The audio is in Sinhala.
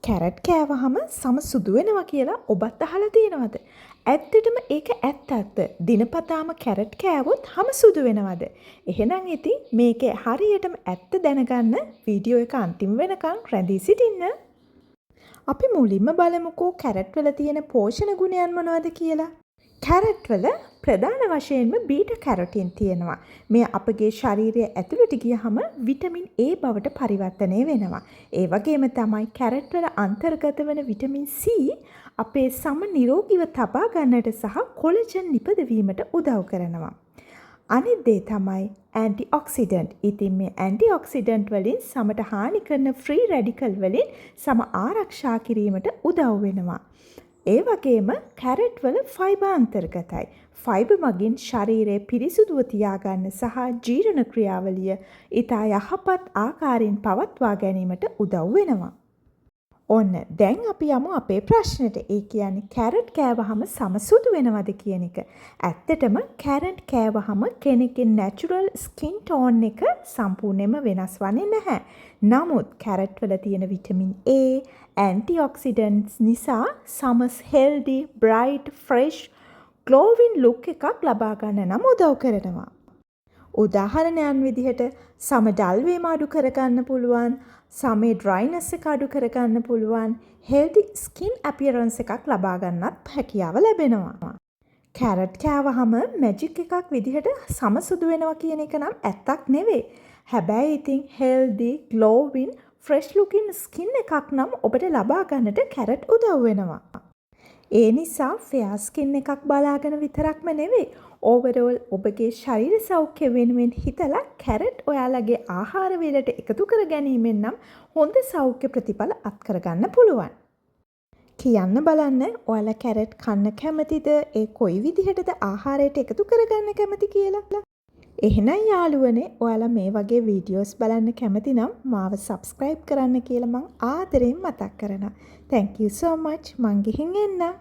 කැරට් කෑවහම සම සුදු වෙනවා කියලා ඔබත් අහලා තියෙනවද? ඇත්තටම ඒක ඇත්තක්ද? දිනපතාම කැරට් කෑවොත් හම සුදු වෙනවද? එහෙනම් ඉතින් මේකේ හරියටම ඇත්ත දැනගන්න වීඩියෝ එක අන්තිම වෙනකන් රැඳී සිටින්න. අපි මුලින්ම බලමුකෝ කැරට් වල තියෙන පෝෂණ ගුණයන් මොනවද කියලා. කැරට් වල ප්‍රධාන වශයෙන්ම බීටා කැරොටින් තියෙනවා. මේ අපගේ ශරීරයේ ඇතුළට ගියහම විටමින් A බවට පරිවර්තනය වෙනවා. ඒ වගේම තමයි කැරට් වල අන්තර්ගත වන විටමින් C අපේ සම නිරෝගීව තබා ගන්නට සහ කොලජන් නිපදවීමට උදව් කරනවා. අනිත් දේ තමයි ඇන්ටිඔක්සිඩන්ට්. ඉතින් මේ ඇන්ටිඔක්සිඩන්ට් වලින් සමට හානි කරන ෆ්‍රී රැඩිකල් වලින් සම ආරක්ෂා කිරීමට උදව් වෙනවා. ඒ වගේම කැරට් වල ෆයිබර් අන්තර්ගතයි. ෆයිබර් මගින් ශරීරය පිරිසුදුව තියාගන්න සහ ජීර්ණ ක්‍රියාවලිය ඉතා යහපත් ආකාරයෙන් පවත්වා ගැනීමට උදව් වෙනවා. ඔන්න දැන් අපි යමු අපේ ප්‍රශ්නෙට. ඒ කියන්නේ කැරට් කෑවහම සම සුදු වෙනවද කියන එක. ඇත්තටම කැරට් කෑවහම කෙනෙක්ගේ නැචරල් ස්කින් ටෝන් එක සම්පූර්ණයෙන්ම වෙනස් වන්නේ නැහැ. නමුත් කැරට් වල තියෙන විටමින් A, ඇන්ටිඔක්සිඩන්ට්ස් නිසා සමස් හෙල්දි, බ්‍රයිට්, ෆ්‍රෙෂ්, ග්ලෝවින් ලුක් එකක් ලබා ගන්න නම් උදව් කරනවා. උදාහරණයක් විදිහට සම ඩල් වීම අඩු කරගන්න පුළුවන්, සමේ ඩ්‍රයිනස් එක අඩු කරගන්න පුළුවන්, හෙල්දි ස්කින් අපියරන්ස් එකක් ලබා ගන්නත් හැකියාව ලැබෙනවා. කැරට් කෑවහම මැජික් එකක් විදිහට සම සුදු වෙනවා කියන එක නම් ඇත්තක් නෙවෙයි. හැබැයි ඉතින් හෙල්දි, ග්ලෝවින්, ෆ්‍රෙෂ් ලුකින් ස්කින් එකක් නම් ඔබට ලබා ගන්නට කැරට් උදව් වෙනවා. ඒ නිසා ෆෙයා ස්කින් එකක් බලාගෙන විතරක්ම නෙවෙයි, ඕවරෝල් ඔබගේ ශරීර සෞඛ්‍ය වෙනුවෙන් හිතලා කැරට් ඔයාලගේ ආහාර වේලට එකතු කර ගැනීමෙන් නම් හොඳ සෞඛ්‍ය ප්‍රතිඵල අත්කරගන්න පුළුවන්. කියන්න බලන්න ඔයාලා කැරට් කන්න කැමතිද? ඒ කොයි විදිහටද ආහාරයට එකතු කරගන්න කැමති කියලා? එහෙනම් යාළුවනේ ඔයාලා මේ වගේ වීඩියෝස් බලන්න කැමති නම් මාව subscribe කරන්න කියලා මං ආදරෙන් මතක් කරනවා. Thank you so much. මං ගිහින් එන්නම්.